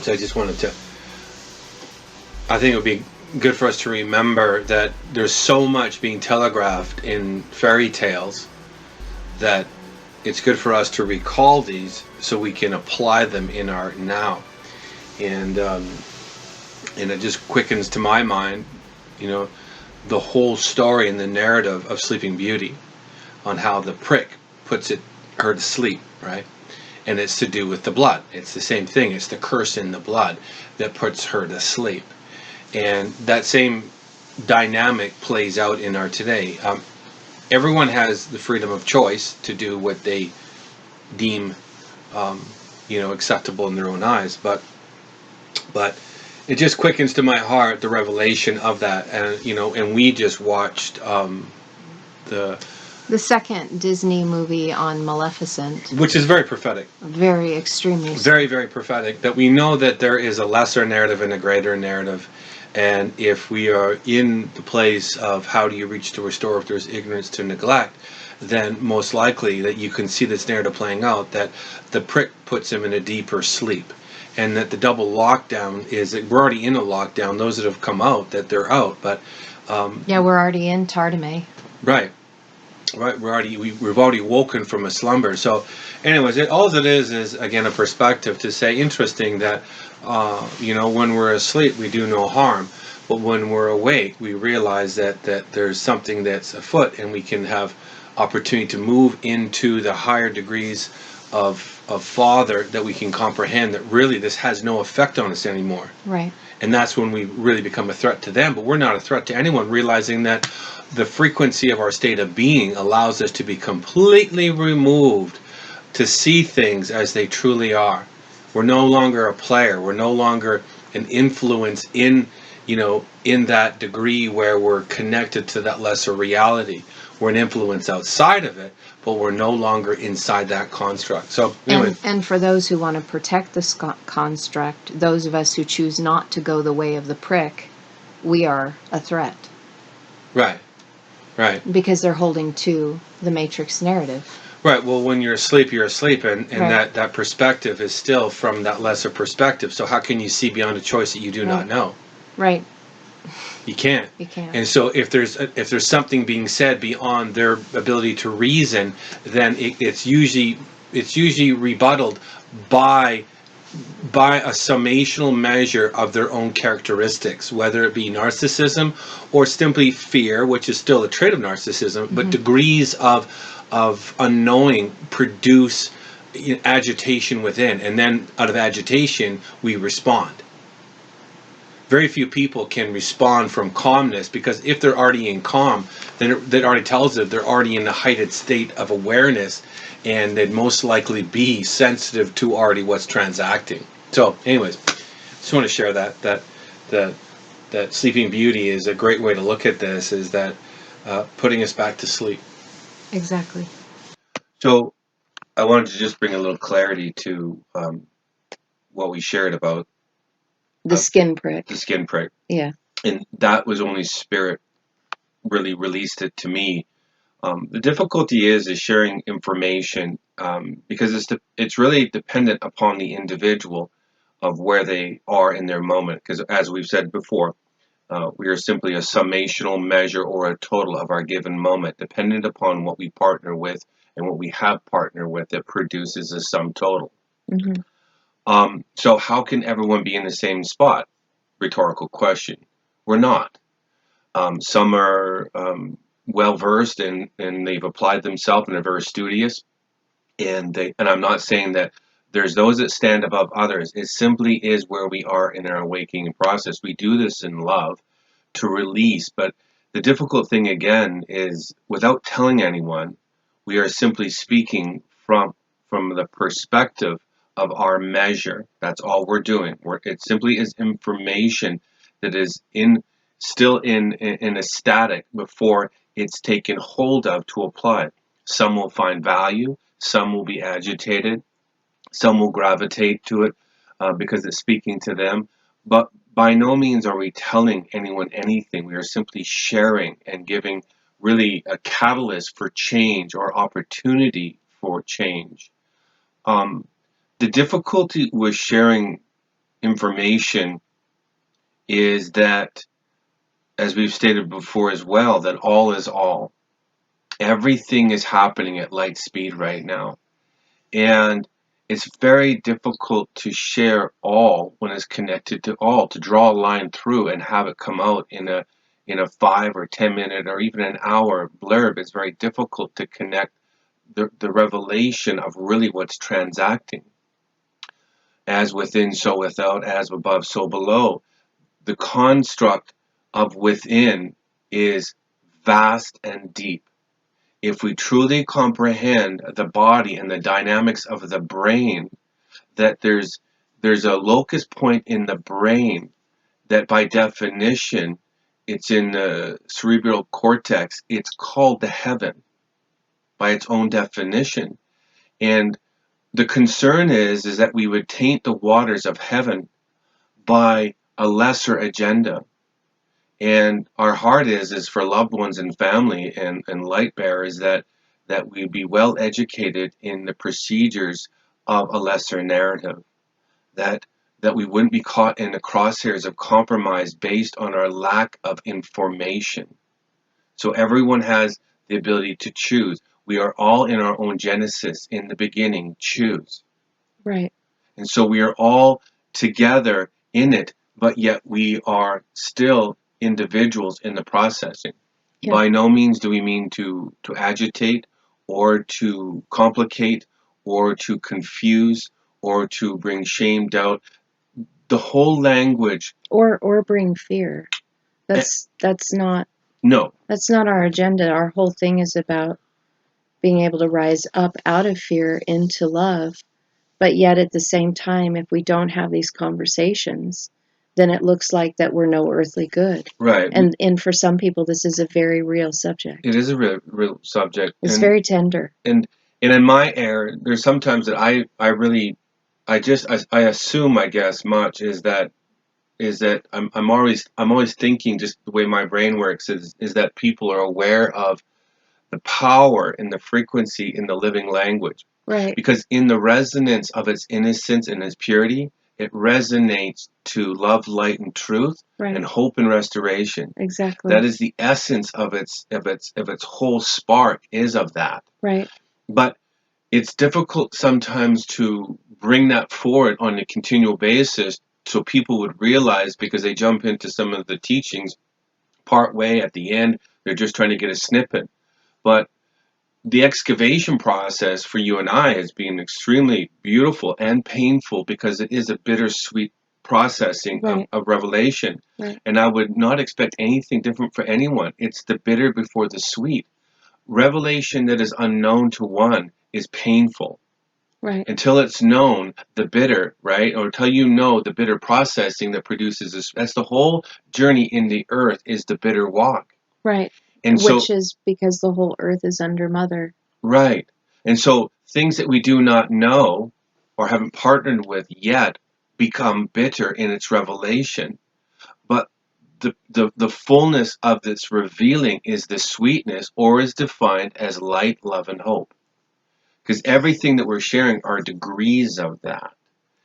So I just wanted to, I think it would be good for us to remember that there's so much being telegraphed in fairy tales that it's good for us to recall these so we can apply them in our now. And it just quickens to my mind, you know, the whole story and the narrative of Sleeping Beauty on how the prick puts her to sleep, right? And it's to do with the blood. It's the same thing. It's the curse in the blood that puts her to sleep. And that same dynamic plays out in our today. Everyone has the freedom of choice to do what they deem, acceptable in their own eyes. But it just quickens to my heart the revelation of that. And we just watched the second Disney movie on Maleficent, which is very prophetic. Very extremely. Very, very prophetic. That we know that there is a lesser narrative and a greater narrative. And if we are in the place of how do you reach to restore if there's ignorance to neglect, then most likely that you can see this narrative playing out, that the prick puts him in a deeper sleep. And that the double lockdown is that we're already in a lockdown. Those that have come out, that they're out. But we're already in Tardame. Right. We've already woken from a slumber. So, anyways, all it is again a perspective to say, interesting that when we're asleep we do no harm, but when we're awake we realize that there's something that's afoot, and we can have opportunity to move into the higher degrees of Father that we can comprehend that really this has no effect on us anymore. Right. And that's when we really become a threat to them, but we're not a threat to anyone, realizing that the frequency of our state of being allows us to be completely removed to see things as they truly are. We're no longer a player. We're no longer an influence in that degree where we're connected to that lesser reality. We're an influence outside of it, but we're no longer inside that construct. So, anyway. And for those who want to protect this construct, those of us who choose not to go the way of the prick, we are a threat. Right. Because they're holding to the Matrix narrative. Right. Well, when you're asleep, you're asleep, and right. that perspective is still from that lesser perspective. So how can you see beyond a choice that you do not know? Right. You can't. You can't. And so if there's something being said beyond their ability to reason, then it's usually rebutted by a summational measure of their own characteristics, whether it be narcissism or simply fear, which is still a trait of narcissism, but degrees of unknowing produce agitation within, and then out of agitation we respond. Very few people can respond from calmness, because if they're already in calm, then that already tells them they're already in a heightened state of awareness, and they'd most likely be sensitive to already what's transacting. So, anyways, just want to share that Sleeping Beauty is a great way to look at this, is that putting us back to sleep. Exactly. So, I wanted to just bring a little clarity to what we shared about the skin prick. The skin prick. Yeah. And that was only Spirit really released it to me. The difficulty is sharing information, because it's really dependent upon the individual of where they are in their moment. Because as we've said before, we are simply a summational measure or a total of our given moment, dependent upon what we partner with and what we have partnered with, that produces a sum total. Mm-hmm. So how can everyone be in the same spot? Rhetorical question. We're not. Some are well versed and they've applied themselves and they're very studious. And I'm not saying that there's those that stand above others. It simply is where we are in our awakening process. We do this in love to release, but the difficult thing again is, without telling anyone, we are simply speaking from the perspective of our measure. That's all we're doing. It simply is information that is still in a static before it's taken hold of to apply. Some will find value, some will be agitated, some will gravitate to it because it's speaking to them. But by no means are we telling anyone anything. We are simply sharing and giving really a catalyst for change or opportunity for change. The difficulty with sharing information is that, as we've stated before as well, that all is all. Everything is happening at light speed right now. And it's very difficult to share all when it's connected to all, to draw a line through and have it come out in a 5 or 10 minute or even an hour blurb. It's very difficult to connect the revelation of really what's transacting. As within, so without, as above, so below. The construct of within is vast and deep. If we truly comprehend the body and the dynamics of the brain, that there's a locus point in the brain that by definition it's in the cerebral cortex. It's called the heaven by its own definition. And the concern is that we would taint the waters of heaven by a lesser agenda. And our heart is for loved ones and family and light bearers that we be well educated in the procedures of a lesser narrative, that that we wouldn't be caught in the crosshairs of compromise based on our lack of information. So everyone has the ability to choose. We are all in our own genesis in the beginning, choose. Right. And so we are all together in it, but yet we are still individuals in the processing. Yeah. By no means do we mean to agitate or to complicate or to confuse or to bring shame, doubt. The whole language, Or bring fear. eh, That's no, not our agenda. Our whole thing is about being able to rise up out of fear into love. But yet at the same time, if we don't have these conversations, then it looks like that we're no earthly good. right. And for some people this is a very real subject. It is a real subject, It's very tender. and in my air, there's sometimes that I really, I assume, I guess, much is that I'm always thinking, just the way my brain works is that people are aware of the power and the frequency in the living language, Right. because in the resonance of its innocence and its purity, it resonates to love, light, and truth, Right. and hope and restoration. Exactly. That is the essence of its whole spark, is of that. Right. But it's difficult sometimes to bring that forward on a continual basis so people would realize, because they jump into some of the teachings part way at the end, they're just trying to get a snippet. But the excavation process for you and I has been extremely beautiful and painful, because it is a bittersweet processing Right. of revelation. Right. And I would not expect anything different for anyone. It's the bitter before the sweet. Revelation that is unknown to one is painful. Right. Until it's known, the bitter, right? Or until you know the bitter processing that produces this. That's the whole journey in the earth, is the bitter walk. Right. And so, Which is because the whole earth is under mother. right. And so things that we do not know or haven't partnered with yet become bitter in its revelation. But the fullness of this revealing is the sweetness, or is defined as light, love, and hope. Because everything that we're sharing are degrees of that.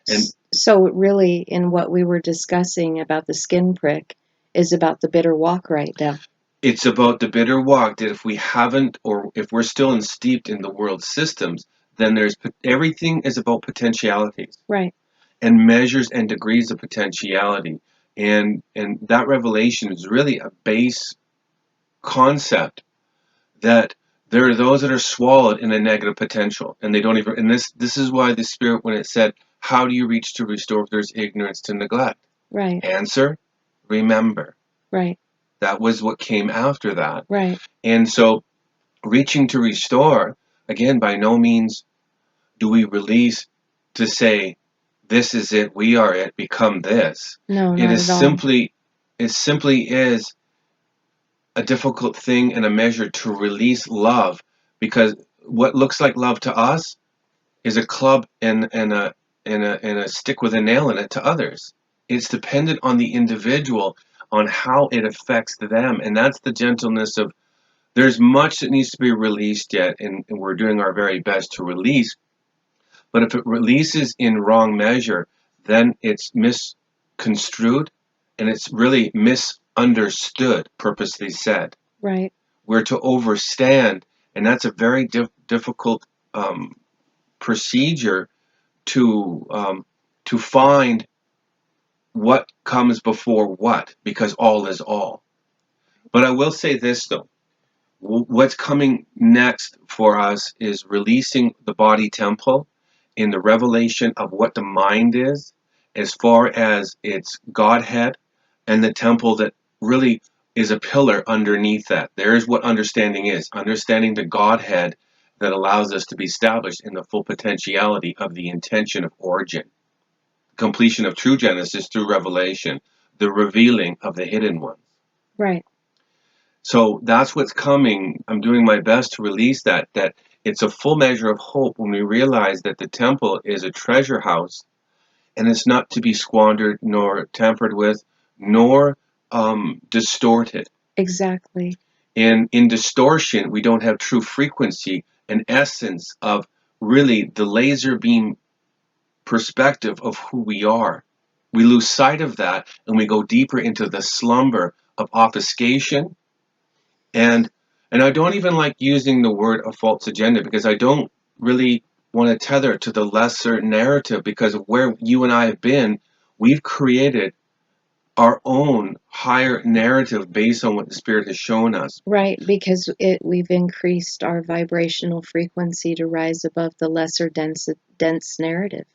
And So really, in what we were discussing about the skin prick, is about the bitter walk right now. it's about the bitter walk, that if we haven't, or if we're still steeped in the world systems, then everything is about potentialities. Right. And measures and degrees of potentiality. And that revelation is really a base concept, that there are those that are swallowed in a negative potential, and they don't even, and this is why the Spirit, when it said, how do you reach to restore if there's ignorance to neglect? Right. Answer, remember. Right. That was what came after that. Right. And so, reaching to restore, again, by no means do we release to say, this is it, we are it, become this. No, It not is at all. it simply is a difficult thing and a measure to release love, because what looks like love to us is a club and a stick with a nail in it to others. It's dependent on the individual, on how it affects them. And that's the gentleness of, there's much that needs to be released yet, and we're doing our very best to release. But if it releases in wrong measure, then it's misconstrued and it's really misunderstood, purposely said. Right. We're to overstand, and that's a very difficult um, procedure to find what comes before what, because all is all. But I will say this though, what's coming next for us is releasing the body temple in the revelation of what the mind is, as far as its Godhead, and the temple that really is a pillar underneath that. There's what understanding is, understanding the Godhead that allows us to be established in the full potentiality of the intention of origin, completion of true Genesis through revelation, the revealing of the hidden ones. Right. So that's what's coming. I'm doing my best to release that it's a full measure of hope when we realize that the temple is a treasure house, and it's not to be squandered nor tampered with nor distorted. Exactly. And in distortion, we don't have true frequency and essence of really the laser beam perspective of who we are. We lose sight of that and we go deeper into the slumber of obfuscation, and I don't even like using the word a false agenda, because I don't really want to tether to the lesser narrative, because of where you and I have been. We've created our own higher narrative based on what the spirit has shown us. Right, because we've increased our vibrational frequency to rise above the lesser dense narrative.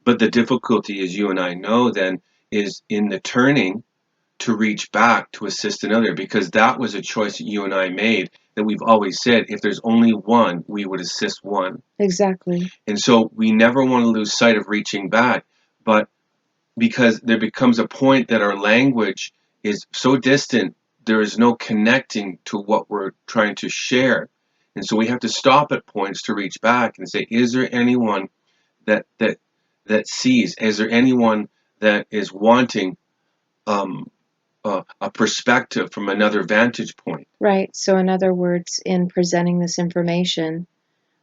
But the difficulty, as you and I know, then, is in the turning to reach back to assist another, because that was a choice that you and I made, that we've always said if there's only one, we would assist one. Exactly. And so we never want to lose sight of reaching back, but because there becomes a point that our language is so distant, there is no connecting to what we're trying to share. And so we have to stop at points to reach back and say, is there anyone that sees? Is there anyone that is wanting um, a perspective from another vantage point? Right. So, in other words, in presenting this information,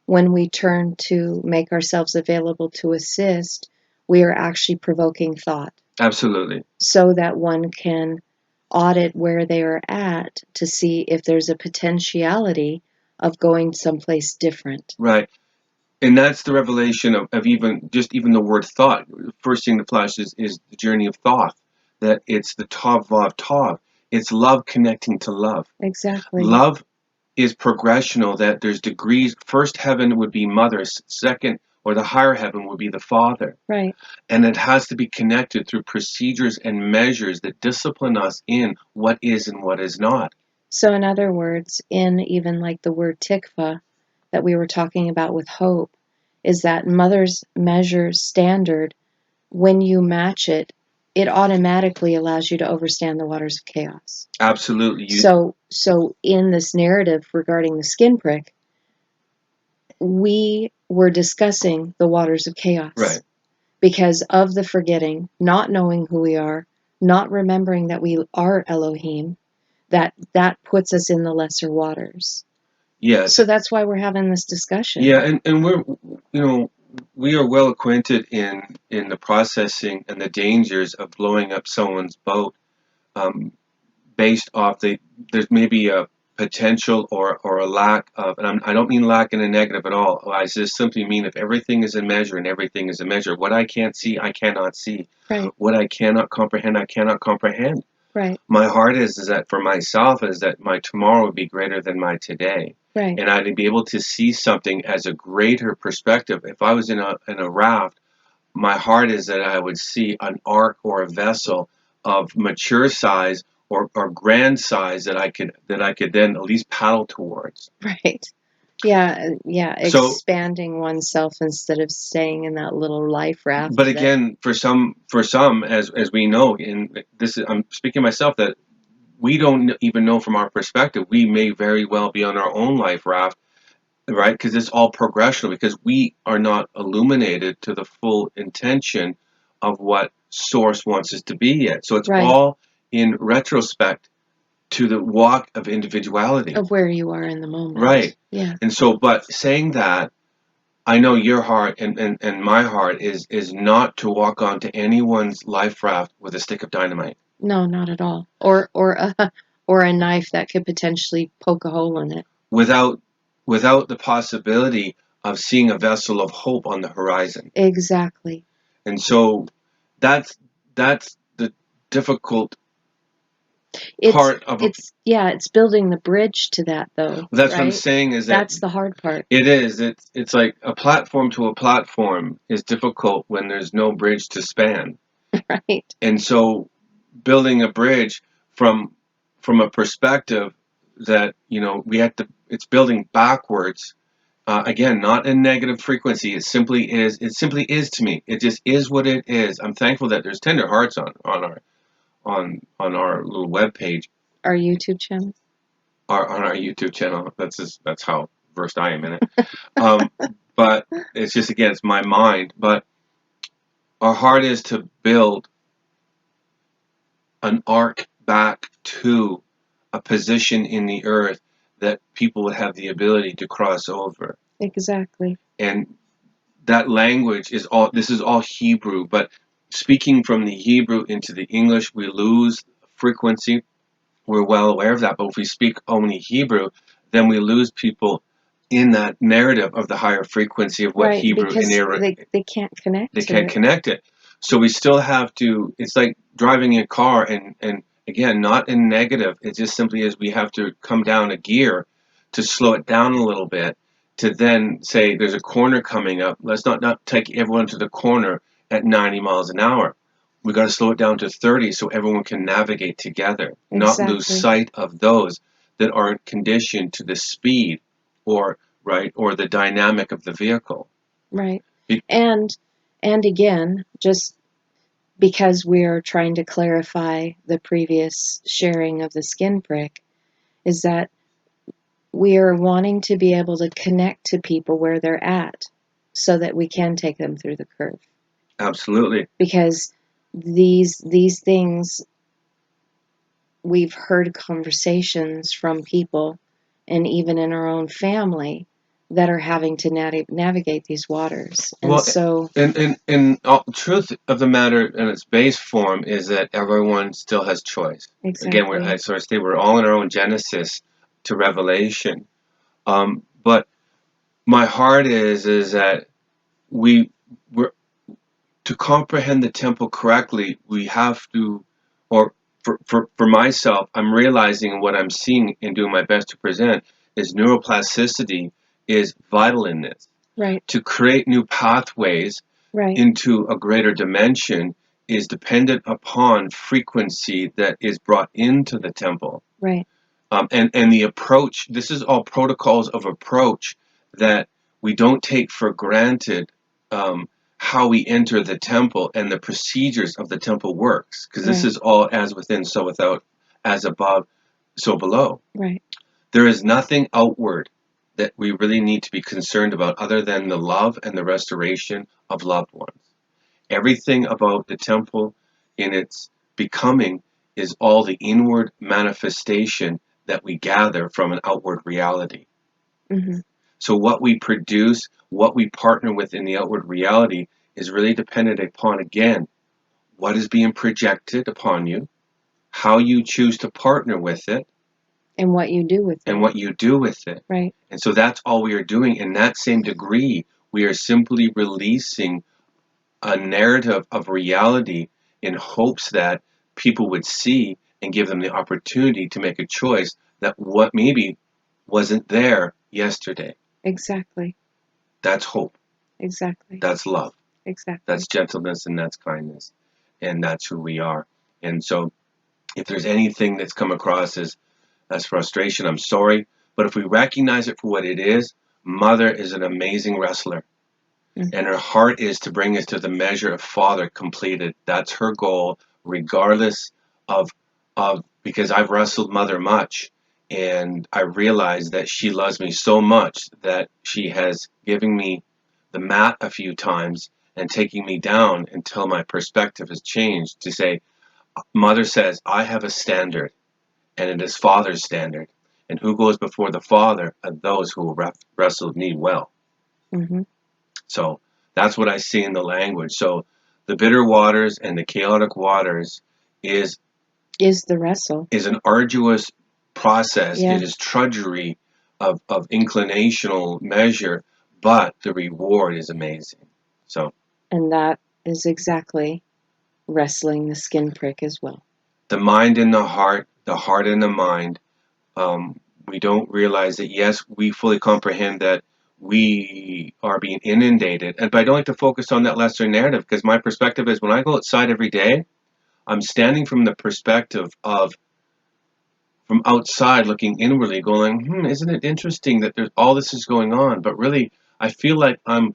when we turn to make ourselves available to assist, we are actually provoking thought Absolutely. so that one can audit where they are at to see if there's a potentiality of going someplace different. Right. And that's the revelation of even the word thought. First thing that flashes is the journey of thought, that it's the tav vav tav. It's love connecting to love. Exactly. Love is progressional, that there's degrees. First heaven would be mother, second, or the higher heaven would be the father. Right. And it has to be connected through procedures and measures that discipline us in what is and what is not. So, in other words, in even like the word tikva that we were talking about with hope, is that mother's measure standard, when you match it, it automatically allows you to overstand the waters of chaos. Absolutely. So in this narrative regarding the skin prick, we were discussing the waters of chaos. Right. Because of the forgetting, not knowing who we are, not remembering that we are Elohim, that puts us in the lesser waters. Yes. So that's why we're having this discussion. Yeah, and we're, we are well acquainted in the processing and the dangers of blowing up someone's boat, um, based off there's maybe a potential or a lack of, and I don't mean lack in a negative at all. I just simply mean, if everything is a measure and everything is a measure, what I can't see, I cannot see. Right. What I cannot comprehend, I cannot comprehend. Right. My heart is that for myself is that my tomorrow would be greater than my today. Right. And I'd be able to see something as a greater perspective. If I was in a raft, my heart is that I would see an ark or a vessel of mature size or grand size that I could then at least paddle towards. Right. Yeah, So, expanding oneself instead of staying in that little life raft. but again, for some, as we know, in this is, I'm speaking myself, that we don't even know from our perspective. We may very well be on our own life raft, right? Because it's all progressional, because we are not illuminated to the full intention of what Source wants us to be yet. So it's Right. all in retrospect to the walk of individuality. Of where you are in the moment. Right. Yeah. And so, but saying that, I know your heart and my heart is not to walk onto anyone's life raft with a stick of dynamite No, not at all. Or a or a knife that could potentially poke a hole in it. without without the possibility of seeing a vessel of hope on the horizon. Exactly. And so that's that's the difficult It's part of it's yeah, it's building the bridge to that though, that's what I'm right? saying is that That's the hard part, it is it's like a platform to a platform is difficult when there's no bridge to span. right? And so building a bridge from from a perspective that we have to it's building backwards, again, not in negative frequency. It simply is to me. It just is what it is. I'm thankful that there's tender hearts on our little web page, Our YouTube channel. on our YouTube channel. That's how versed I am in it. um, but it's just, again, it's my mind. But our heart is to build an arc back to a position in the earth that people would have the ability to cross over. Exactly. And that language is all, this is all Hebrew, but speaking from the Hebrew into the English, we lose frequency. We're well aware of that. But if we speak only Hebrew, then we lose people in that narrative of the higher frequency of what Right, Hebrew and because they can't connect they to can't it. connect it. So we still have to, it's like driving a car, and again, not in negative, it just simply is we have to come down a gear to slow it down a little bit, to then say there's a corner coming up. Let's not take everyone to the corner at 90 miles an hour. We got to slow it down to 30 so everyone can navigate together, not lose Exactly. sight of those that aren't conditioned to the speed or right or the dynamic of the vehicle. Right. And and again, just because we're trying to clarify the previous sharing of the skin prick, is that we are wanting to be able to connect to people where they're at so that we can take them through the curve. Absolutely. Because these things, we've heard conversations from people and even in our own family that are having to navigate these waters. And Well, so and truth of the matter in its base form is that everyone still has choice. Again, I exactly. sort of say we're all in our own Genesis to Revelation. But my heart is that we we're to comprehend the temple correctly. We have to, or for myself, I'm realizing what I'm seeing and doing my best to present is neuroplasticity is vital in this Right. to create new pathways Right. into a greater dimension is dependent upon frequency that is brought into the temple. Right. And the approach, this is all protocols of approach that we don't take for granted, how we enter the temple and the procedures of the temple works, because this Right. is all as within, so without, as above, so below. Right. There is nothing outward that we really need to be concerned about other than the love and the restoration of loved ones. Everything about the temple in its becoming is all the inward manifestation that we gather from an outward reality. Hmm. So, what we produce, what we partner with in the outward reality, is really dependent upon, again, what is being projected upon you, how you choose to partner with it, And what you do with and it. what you do with it. Right. And so that's all we are doing. In that same degree, we are simply releasing a narrative of reality in hopes that people would see and give them the opportunity to make a choice that what maybe wasn't there yesterday. Exactly. That's hope. Exactly. That's love. Exactly. That's gentleness and that's kindness. And that's who we are. And so if there's anything that's come across as frustration, I'm sorry. But if we recognize it for what it is, Mother is an amazing wrestler. And Hmm. her heart is to bring us to the measure of Father completed. That's her goal, regardless of because I've wrestled Mother much, and I realize that she loves me so much that she has given me the mat a few times and taking me down until my perspective has changed to say, Mother says, I have a standard, and it is Father's standard. And who goes before the Father are those who will wrestle me well. Hmm. So that's what I see in the language. So the bitter waters and the chaotic waters is Is the wrestle. is an arduous process. Yeah. It is trudgery of inclinational measure, but the reward is amazing. So And that is exactly wrestling the skin prick as well. the mind and the heart and the mind, we don't realize that, yes, we fully comprehend that we are being inundated. But I don't like to focus on that lesser narrative, because my perspective is when I go outside every day, I'm standing from the perspective of from outside looking inwardly, going, isn't it interesting that there's all this is going on? But really, I feel like I'm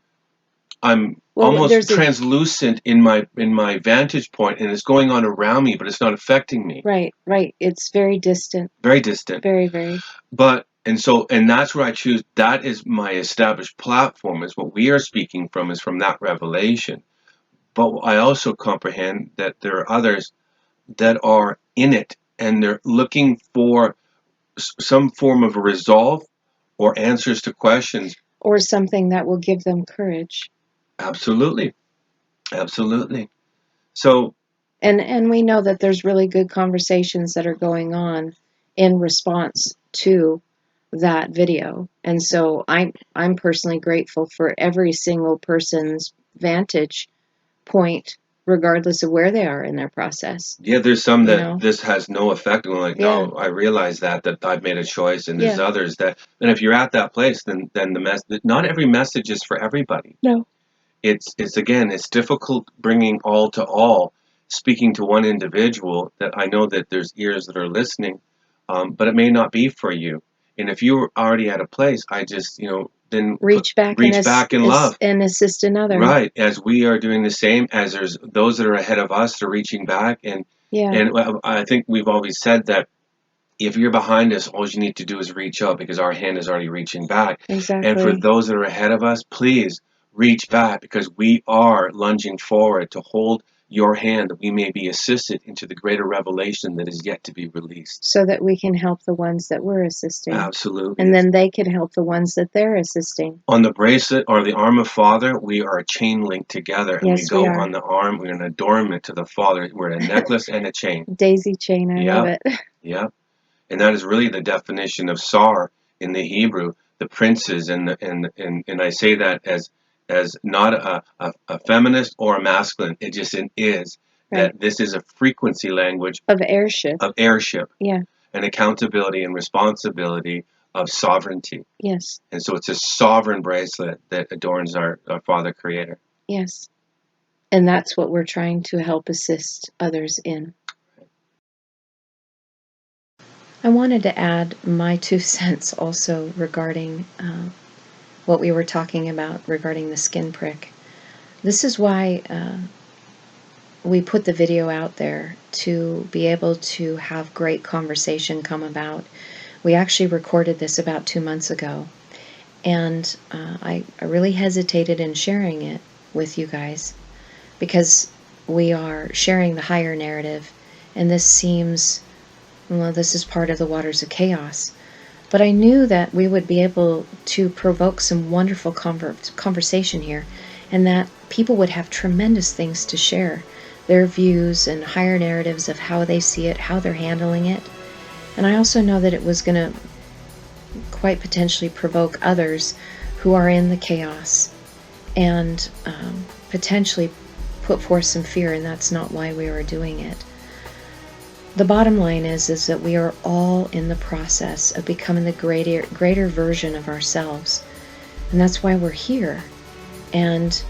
Well, almost there's a translucent in my vantage point, and it's going on around me, but it's not affecting me. right. It's very distant. Very distant. Very, very. But and that's where I choose. That is my established platform. Is what we are speaking from. Is from that revelation. But I also comprehend that there are others that are in it, and they're looking for some form of a resolve or answers to questions. Or something that will give them courage. Absolutely, absolutely. So And we know that there's really good conversations that are going on in response to that video. And so I'm personally grateful for every single person's vantage point, regardless of where they are in their process. yeah, there's some You that know? this has no effect on. Like, Yeah. no, I realize that I've made a choice, and there's Yeah. others that. And if you're at that place, then not every message is for everybody. No. It's again, it's difficult bringing all to all, speaking to one individual. That I know that there's ears that are listening, but it may not be for you. And if you're already at a place, I just then Reach back reach back in love. and assist another. Right, as we are doing the same, as there's those that are ahead of us, they're reaching back, Yeah. and I think we've always said that if you're behind us, all you need to do is reach out, because our hand is already reaching back. And for Exactly. those that are ahead of us, please reach back, because we are lunging forward to hold your hand, that we may be assisted into the greater revelation that is yet to be released. So that we can help the ones that we're assisting. Absolutely. And then they can help the ones that they're assisting. On the bracelet or the arm of Father, we are chain linked together, and we Yes, go we are. on the arm. We're an adornment to the Father. We're a necklace and a chain. Daisy chain, I love Yep, it. yep. And that is really the definition of Sar in the Hebrew, the princes, and I say that as not a feminist or a masculine. It just is Right. that this is a frequency language Of airship. Yeah. and accountability and responsibility of sovereignty. Yes. And so it's a sovereign bracelet that adorns our Father Creator. Yes. And that's what we're trying to help assist others in. I wanted to add my 2 cents also regarding what we were talking about regarding the skin prick. This is why we put the video out there, to be able to have great conversation come about. We actually recorded this about 2 months ago, and I really hesitated in sharing it with you guys, because we are sharing the higher narrative, and this seems, well, this is part of the waters of chaos. But I knew that we would be able to provoke some wonderful conversation here, and that people would have tremendous things to share, their views and higher narratives of how they see it, how they're handling it. And I also know that it was going to quite potentially provoke others who are in the chaos, and potentially put forth some fear, and that's not why we are doing it. The bottom line is that we are all in the process of becoming the greater version of ourselves. And that's why we're here. And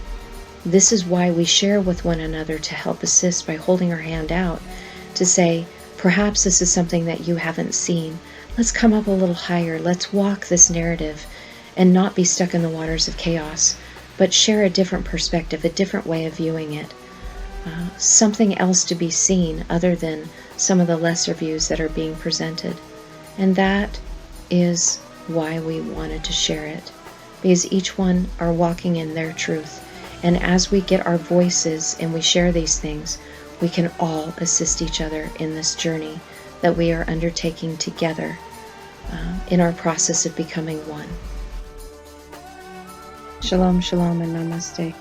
this is why we share with one another, to help assist by holding our hand out, to say, perhaps this is something that you haven't seen. Let's come up a little higher. Let's walk this narrative and not be stuck in the waters of chaos, but share a different perspective, a different way of viewing it. Something else to be seen other than some of the lesser views that are being presented. And that is why we wanted to share it, because each one are walking in their truth. And as we get our voices and we share these things, we can all assist each other in this journey that we are undertaking together in our process of becoming one. Shalom, shalom, and namaste.